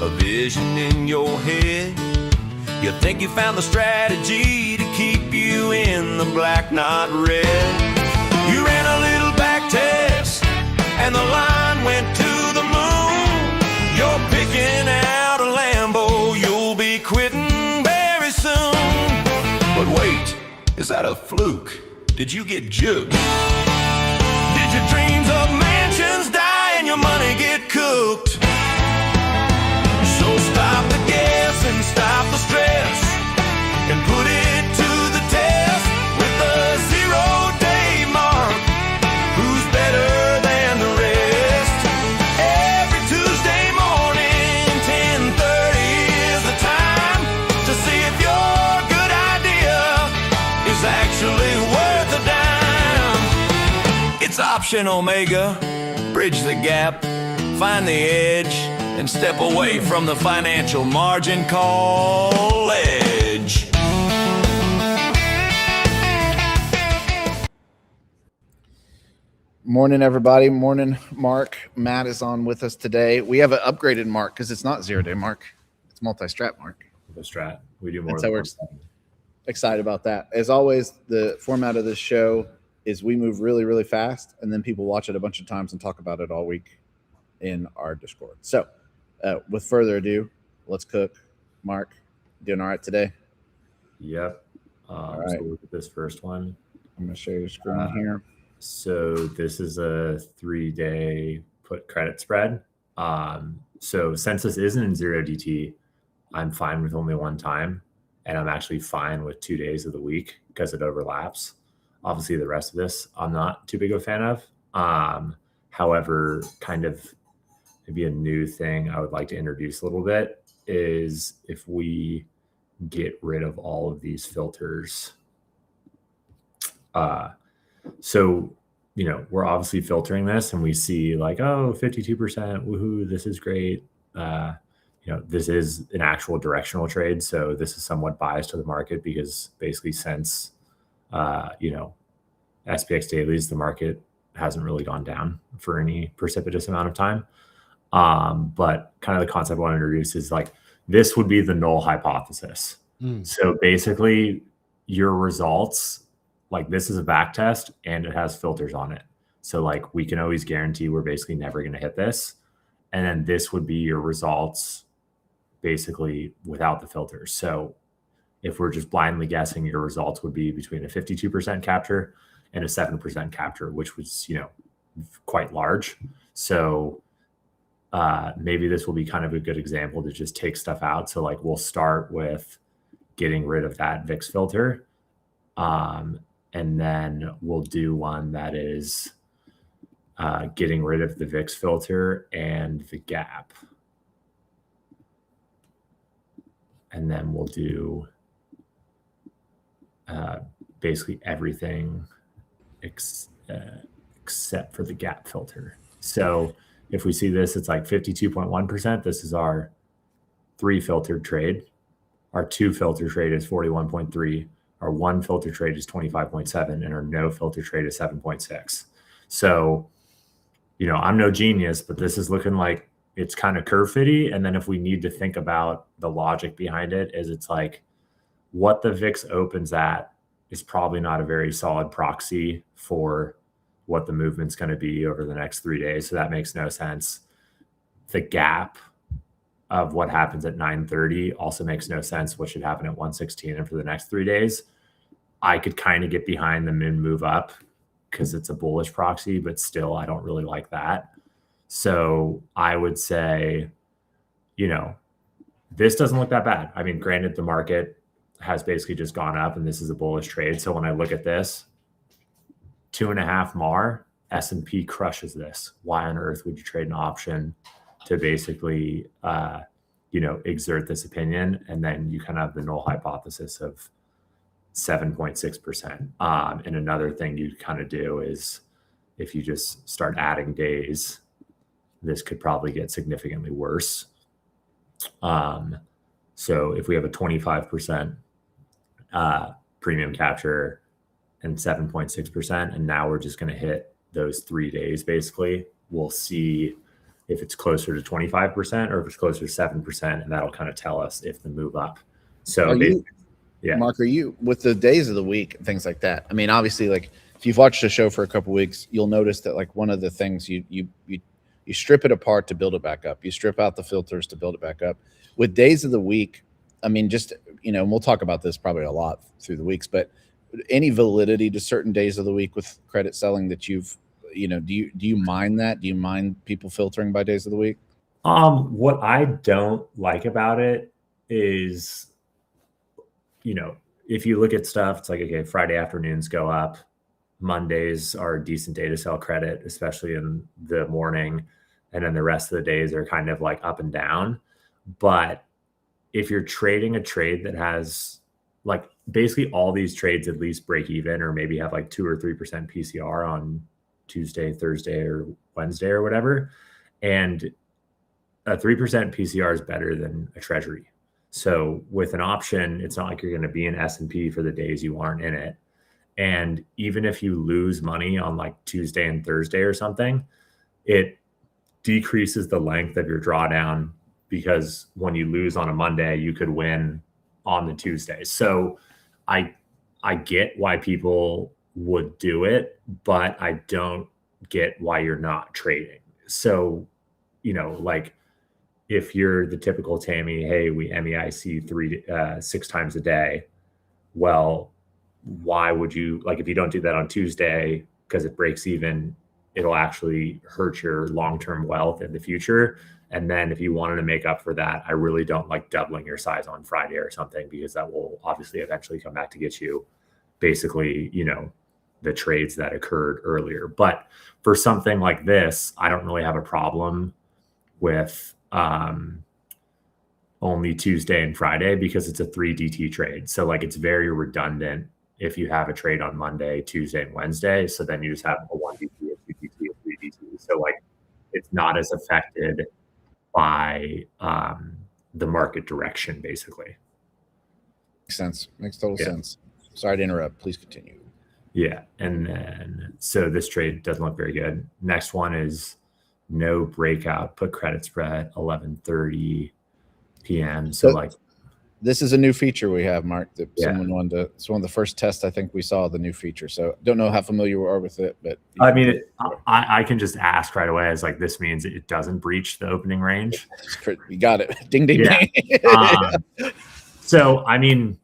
a vision in your head. You think you found the strategy to keep you in the black, not red. You ran a little back test and the line went to the moon. You're picking out a Lambo, you'll be quitting very soon. But wait, is that a fluke? Did you get juked? Did your dreams of mansions die and your money get cooked? So stop the guess and stop the stress and put it to the test with the 0-day mark. Who's better than the rest? Every Tuesday morning, 10:30 is the time to see if your good idea is actually worth a dime. It's option Omega, bridge the gap, find the edge, and step away from the financial margin call edge. Morning, everybody. Morning, Mark. Matt is on with us today. We have an upgraded Mark because it's not 0-day Mark. It's multi-strat Mark. The strat. We do more. That's how we're excited about that. As always, the format of this show is we move really, really fast, and then people watch it a bunch of times and talk about it all week in our Discord. So with further ado, let's cook. Mark, doing all right today? Yep. All right. So look at this first one. I'm going to share your screen here. So this is a 3-day put credit spread. So since this isn't in 0DT, I'm fine with only one time, and I'm actually fine with 2 days of the week because it overlaps. Obviously, the rest of this I'm not too big of a fan of. However, kind of maybe a new thing I would like to introduce a little bit is if we get rid of all of these filters. So, you know, we're obviously filtering this and we see like, oh, 52%, woohoo, this is great. You know, this is an actual directional trade. So this is somewhat biased to the market because basically since, you know, SPX dailies, the market hasn't really gone down for any precipitous amount of time. But kind of the concept I want to introduce is like, this would be the null hypothesis. So basically your results, like this is a back test and it has filters on it. So like we can always guarantee we're basically never going to hit this. And then this would be your results basically without the filters. So if we're just blindly guessing, your results would be between a 52% capture and a 7% capture, which was, you know, quite large. So maybe this will be kind of a good example to just take stuff out. So like we'll start with getting rid of that VIX filter. And then we'll do one that is getting rid of the VIX filter and the gap. And then we'll do basically everything except for the gap filter. So if we see this, it's like 52.1%. This is our 3 filtered trade. Our 2 filter trade is 41.3. Our 1 filter trade is 25.7, and our no filter trade is 7.6. So, you know, I'm no genius, but this is looking like it's kind of curve fitty. And then if we need to think about the logic behind it, is it's like what the VIX opens at is probably not a very solid proxy for what the movement's going to be over the next 3 days. So that makes no sense. The gap of what happens at 9:30 also makes no sense. What should happen at 1:16 and for the next 3 days? I could kind of get behind the min move up because it's a bullish proxy, but still I don't really like that. So I would say, you know, this doesn't look that bad. I mean, granted, the market has basically just gone up and this is a bullish trade. So when I look at this, 2.5 MAR, S&P crushes this. Why on earth would you trade an option to basically, you know, exert this opinion? And then you kind of have the null hypothesis of 7.6%. And another thing you kind of do is if you just start adding days, this could probably get significantly worse. So if we have a 25% premium capture and 7.6%, and now we're just going to hit those 3 days, basically, we'll see if it's closer to 25% or if it's closer to 7%, and that'll kind of tell us if the move up. So yeah. Mark, are you with the days of the week and things like that? I mean, obviously, like if you've watched the show for a couple of weeks, you'll notice that like one of the things you strip it apart to build it back up. You strip out the filters to build it back up. With days of the week, I mean, just, and we'll talk about this probably a lot through the weeks, but any validity to certain days of the week with credit selling that you've, do you mind that? Do you mind people filtering by days of the week? What I don't like about it is, if you look at stuff, it's like, okay, Friday afternoons go up. Mondays are a decent day to sell credit, especially in the morning. And then the rest of the days are kind of like up and down. But if you're trading a trade that has like basically all these trades at least break even or maybe have like 2 or 3% PCR on Tuesday, Thursday, or Wednesday or whatever, and a 3% PCR is better than a treasury. So with an option, it's not like you're going to be in S&P for the days you aren't in it. And even if you lose money on like Tuesday and Thursday or something, it decreases the length of your drawdown, because when you lose on a Monday, you could win on the Tuesday. So I get why people would do it, but I don't get why you're not trading. So, like if you're the typical Tammy, hey, we MEIC 6 times a day. Well, why would you, like, if you don't do that on Tuesday because it breaks even, it'll actually hurt your long-term wealth in the future. And then if you wanted to make up for that, I really don't like doubling your size on Friday or something, because that will obviously eventually come back to get you basically, the trades that occurred earlier. But for something like this, I don't really have a problem with only Tuesday and Friday, because it's a 3 DT trade. So like it's very redundant if you have a trade on Monday, Tuesday, and Wednesday. So then you just have a 1 DT, a 2 DT, a 3 DT. So like it's not as affected by the market direction, basically. Makes sense. Makes total sense. Sorry to interrupt. Please continue. Yeah. And then, so this trade doesn't look very good. Next one is no breakout, put credit spread 11:30 p.m. So like, this is a new feature we have, Mark, that someone wanted to, it's one of the first tests I think we saw, the new feature. So don't know how familiar you are with it, but I mean, I can just ask right away, as like, this means it doesn't breach the opening range. You got it. Ding, ding, ding. So, I mean,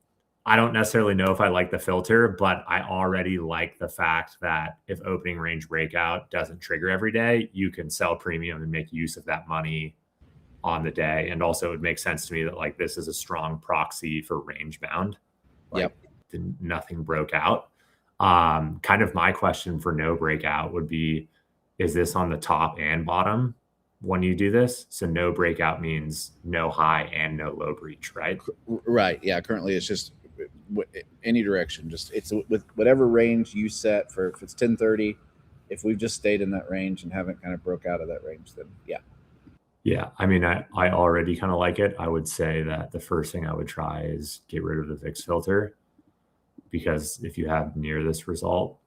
I don't necessarily know if I like the filter, but I already like the fact that if opening range breakout doesn't trigger every day, you can sell premium and make use of that money on the day. And also it makes sense to me that like this is a strong proxy for range bound. Like nothing broke out. Kind of my question for no breakout would be, is this on the top and bottom when you do this? So no breakout means no high and no low breach, right? Right. Yeah. Currently it's just any direction. Just it's with whatever range you set for. If it's 1030, if we've just stayed in that range and haven't kind of broke out of that range, then yeah. I mean, I already kind of like it. I would say that the first thing I would try is get rid of the VIX filter, because if you have near this result,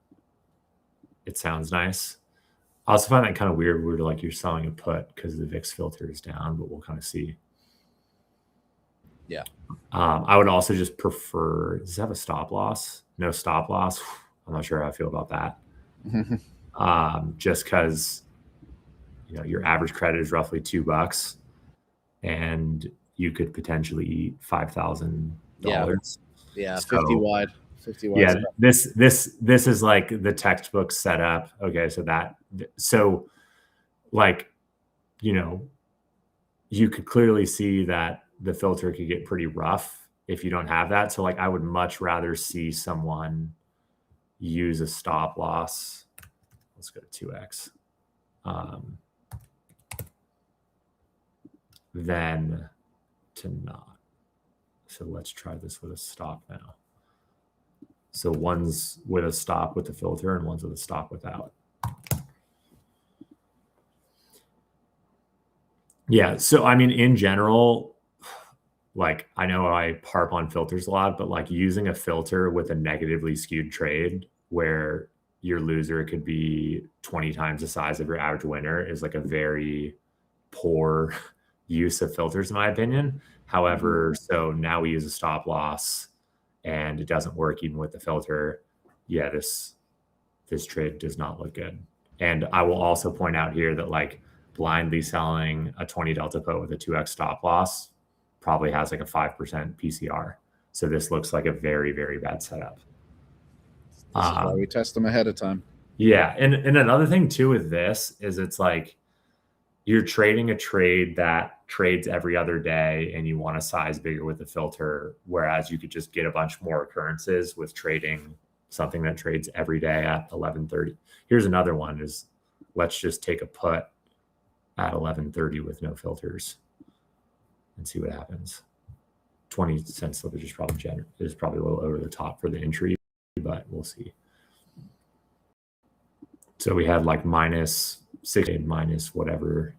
it sounds nice. I also find that kind of weird where like you're selling a put because the VIX filter is down, but we'll kind of see. Yeah. I would also just prefer, does it have a stop loss? No stop loss. I'm not sure how I feel about that. Just because, your average credit is roughly $2 and you could potentially eat $5,000. Yeah. So, 50 wide. Yeah. This is like the textbook setup. Okay. So like, you could clearly see that the filter could get pretty rough if you don't have that. So like, I would much rather see someone use a stop loss. Let's go to 2x. Than to not. So let's try this with a stop now. So one's with a stop with the filter and one's with a stop without. Yeah. So, I mean, in general, like, I know I harp on filters a lot, but like using a filter with a negatively skewed trade where your loser could be 20 times the size of your average winner is like a very poor use of filters, in my opinion. However, so now we use a stop loss and it doesn't work even with the filter. Yeah, this trade does not look good. And I will also point out here that like blindly selling a 20 delta put with a 2x stop loss probably has like a 5% PCR. So this looks like a very, very bad setup. This is why we test them ahead of time. Yeah. And another thing too with this is it's like you're trading a trade that trades every other day and you want to size bigger with the filter, whereas you could just get a bunch more occurrences with trading something that trades every day at 11:30. Here's another one is let's just take a put at 11:30 with no filters and see what happens. 20-cent slippage is probably a little over the top for the entry, but we'll see. So we had like minus 60, minus whatever.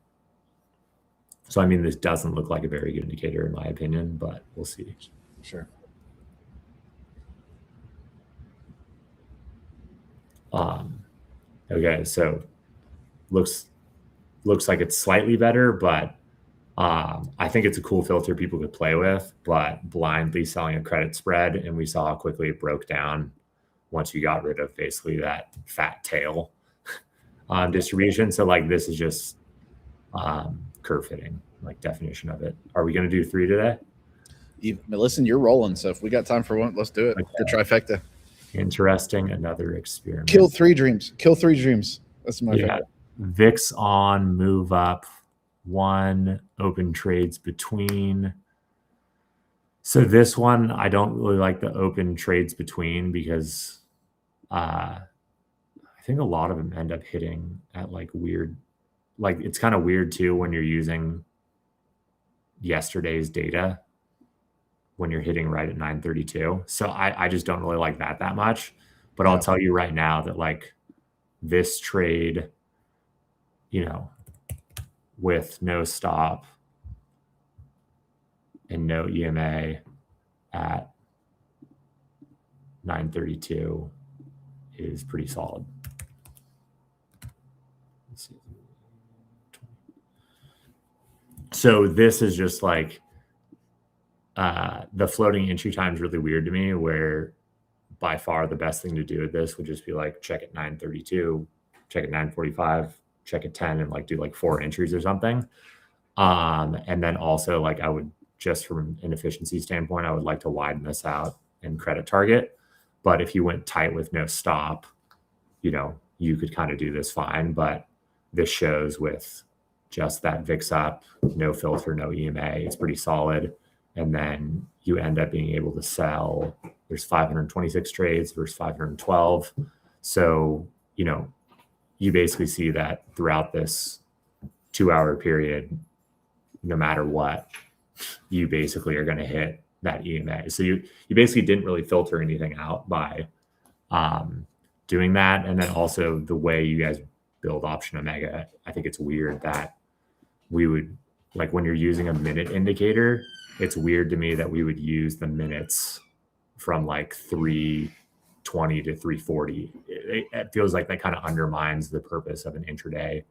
So, I mean, this doesn't look like a very good indicator in my opinion, but we'll see. Sure. Okay, so looks like it's slightly better, but I think it's a cool filter people could play with, but blindly selling a credit spread, and we saw how quickly it broke down once you got rid of basically that fat tail distribution. So like this is just curve fitting, like definition of it. Are we going to do 3 today? Listen, you're rolling, so if we got time for one, let's do it. Okay. The trifecta. Interesting. Another experiment. Kill 3 dreams. Kill 3 dreams. That's my favorite. VIX on, move up, 1, open trades between. So this one, I don't really like the open trades between because I think a lot of them end up hitting at like weird, like it's kind of weird too when you're using yesterday's data when you're hitting right at 9:32. So I just don't really like that much. But I'll tell you right now that like this trade, you know, with no stop and no EMA at 9:32 is pretty solid. Let's see. So this is just like the floating entry time is really weird to me, where by far the best thing to do with this would just be like check at 9:32, check at 9:45, check at 10, and like do like 4 entries or something. And then also like I would just from an efficiency standpoint, I would like to widen this out and credit target. But if you went tight with no stop, you know, you could kind of do this fine. But this shows with just that VIX up, no filter, no EMA, it's pretty solid. And then you end up being able to sell. There's 526 trades versus 512. So, you know, you basically see that throughout this 2-hour period, no matter what, you basically are going to hit that EMA. So you basically didn't really filter anything out by doing that. And then also the way you guys build Option Omega, I think it's weird that we would, like when you're using a minute indicator, it's weird to me that we would use the minutes from like 320 to 340. It feels like that kind of undermines the purpose of an intraday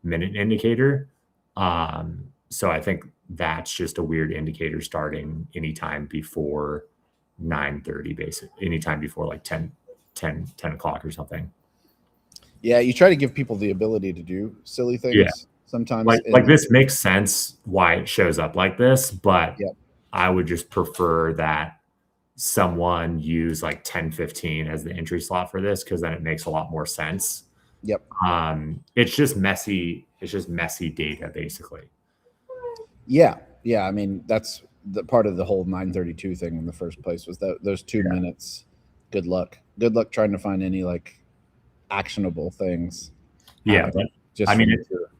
minute indicator. So I think that's just a weird indicator starting anytime before 9:30, basically, anytime before like 10 o'clock or something. Yeah, you try to give people the ability to do silly things. Yeah. Sometimes like this makes sense why it shows up like this, but I would just prefer that someone use like 10:15 as the entry slot for this, because then it makes a lot more sense. Yep. It's just messy data basically. Yeah. I mean, that's the part of the whole 9:32 thing in the first place was that those 2 minutes. Good luck trying to find any like actionable things. Yeah, but just I mean,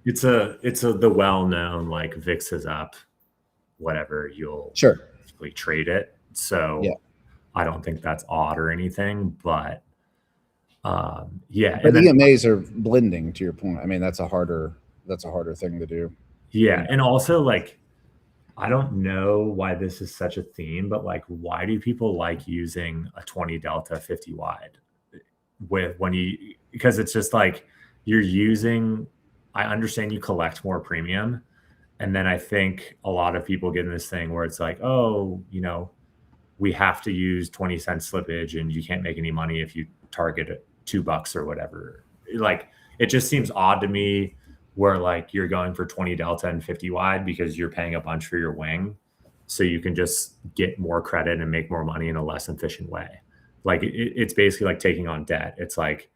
it's the well-known like VIX is up, whatever, you'll basically trade it. So I don't think that's odd or anything, but But the EMAs are blending, to your point. I mean, that's a harder thing to do. Yeah, and also like I don't know why this is such a theme, but like why do people like using a 20 delta 50 wide because it's just like you're using, I understand you collect more premium, And then I think a lot of people get in this thing where it's like, oh, we have to use 20-cent slippage and you can't make any money if you target at $2 or whatever. Like, it just seems odd to me where like you're going for 20 delta and 50 wide because you're paying a bunch for your wing. So you can just get more credit and make more money in a less efficient way. Like it's basically like taking on debt. It's like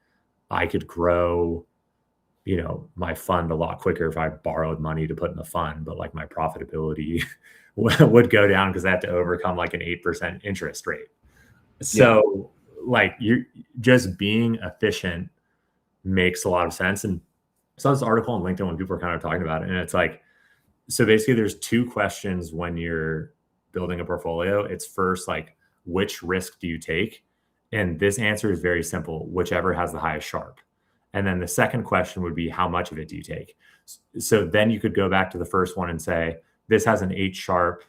I could grow, my fund a lot quicker if I borrowed money to put in the fund, but like my profitability would go down because I have to overcome like an 8% interest rate. So like you just being efficient makes a lot of sense. And I saw this article on LinkedIn when people were kind of talking about it. And it's like, so basically there's two questions when you're building a portfolio. It's first, like, which risk do you take? And this answer is very simple, whichever has the highest Sharpe. And then the second question would be, how much of it do you take? So then you could go back to the first one and say, this has an 8 Sharpe,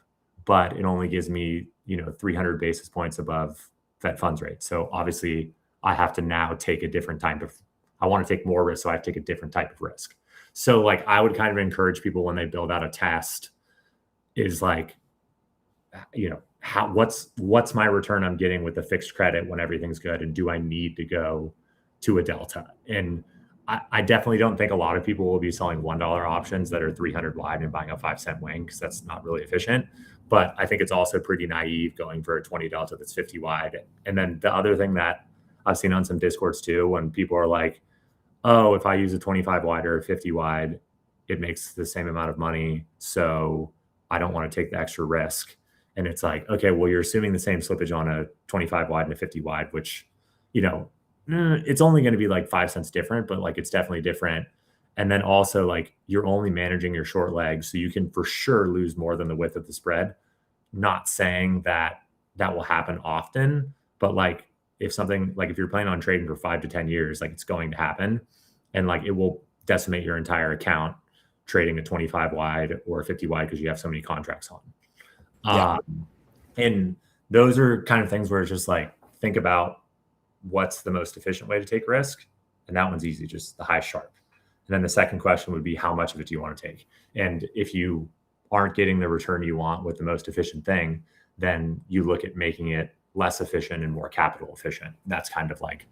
but it only gives me, 300 basis points above Fed funds rate. So obviously I have to now take a different type of, I want to take more risk. So I have to take a different type of risk. So like, I would kind of encourage people when they build out a test is like, what's my return I'm getting with the fixed credit when everything's good? And do I need to go to a delta? And I definitely don't think a lot of people will be selling $1 options that are 300 wide and buying a 5-cent wing, because that's not really efficient. But I think it's also pretty naive going for a 20 delta that's 50 wide. And then the other thing that I've seen on some Discords too, when people are like, oh, if I use a 25 wide or a 50 wide, it makes the same amount of money, so I don't want to take the extra risk. And it's like, okay, well, you're assuming the same slippage on a 25 wide and a 50 wide, which, it's only going to be like 5 cents different, but like it's definitely different. And then also like you're only managing your short legs, so you can for sure lose more than the width of the spread. Not saying that will happen often, but like if you're planning on trading for 5 to 10 years, like it's going to happen, and like it will decimate your entire account trading a 25 wide or a 50 wide because you have so many contracts on. And those are kind of things where it's just like, think about what's the most efficient way to take risk. And that one's easy, just the high Sharpe. And then the second question would be, how much of it do you want to take? And if you aren't getting the return you want with the most efficient thing, then you look at making it less efficient and more capital efficient. That's kind of like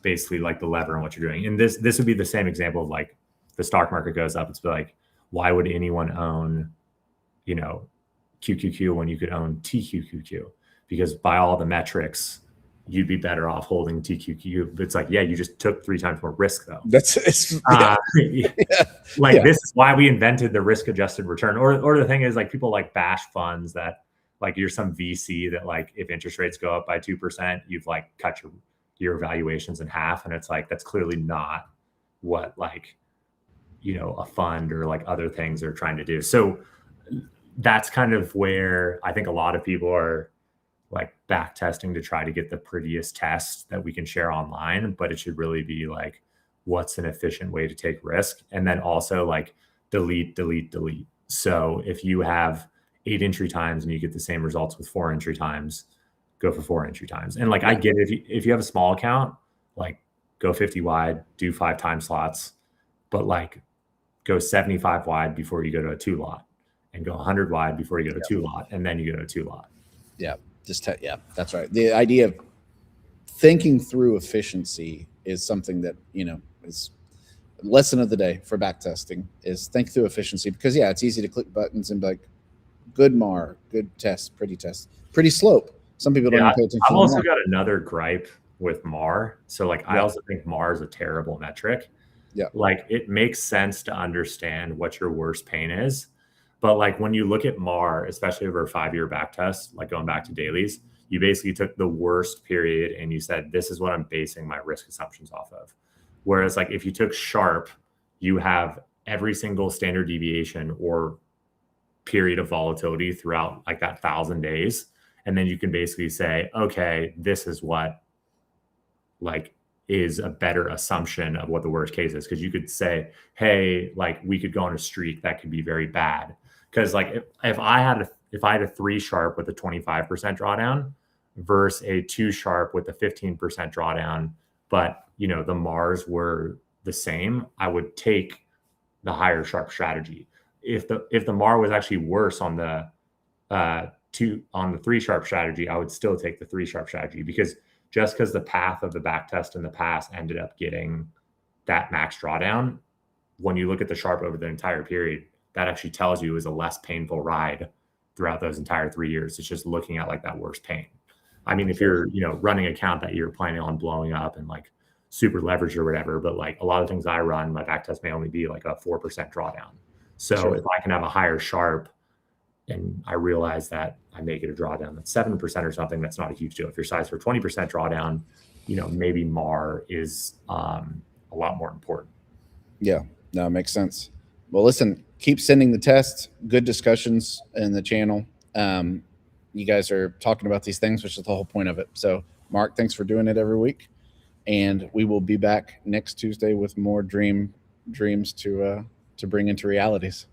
basically like the lever in what you're doing. And this would be the same example of like the stock market goes up. It's like, why would anyone own, QQQ when you could own TQQQ? Because by all the metrics, you'd be better off holding TQQ. But it's like, yeah, you just took 3 times more risk though. This is why we invented the risk adjusted return. Or the thing is, like, people like bash funds that like you're some VC that like if interest rates go up by 2%, you've like cut your valuations in half. And it's like, that's clearly not what like, a fund or like other things are trying to do. So that's kind of where I think a lot of people are like back testing to try to get the prettiest test that we can share online, but it should really be like, what's an efficient way to take risk? And then also like delete. So if you have 8 entry times and you get the same results with 4 entry times, go for 4 entry times. And like, I get it. If you have a small account, like go 50 wide, do 5 time slots, but like go 75 wide before you go to a 2 lot, and go 100 wide before you go to 2 lot, and then you go to a 2 lot. Yeah. That's right. The idea of thinking through efficiency is something that, is a lesson of the day for back testing, is think through efficiency, because it's easy to click buttons and be like, good MAR, good test, pretty slope. Some people don't even pay attention. I've also got another gripe with MAR. So like, I also think MAR is a terrible metric. Yeah. Like, it makes sense to understand what your worst pain is. But like, when you look at MAR, especially over a 5-year back test, like going back to dailies, you basically took the worst period and you said, this is what I'm basing my risk assumptions off of. Whereas like, if you took Sharpe, you have every single standard deviation or period of volatility throughout like that 1,000 days. And then you can basically say, okay, this is what like is a better assumption of what the worst case is. Cause you could say, hey, like we could go on a streak that could be very bad. Cause like if I had a 3 Sharpe with a 25% drawdown versus a 2 Sharpe with a 15% drawdown, but the MARs were the same, I would take the higher Sharpe strategy. if the MAR was actually worse on the 3 sharp strategy, I would still take the 3 sharp strategy, because just because the path of the back test in the past ended up getting that max drawdown, when you look at the sharp over the entire period, that actually tells you it was a less painful ride throughout those entire 3 years. It's just looking at like that worst pain. I mean, if you're, running an account that you're planning on blowing up and like super leveraged or whatever, but like a lot of things I run, my back test may only be like a 4% drawdown. So if I can have a higher sharp and I realize that I may get a drawdown that's 7% or something, that's not a huge deal. If you're sized for 20% drawdown, maybe MAR is a lot more important. Yeah, no, it makes sense. Well, listen, keep sending the tests. Good discussions in the channel. You guys are talking about these things, which is the whole point of it. So, Mark, thanks for doing it every week. And we will be back next Tuesday with more dreams to bring into realities.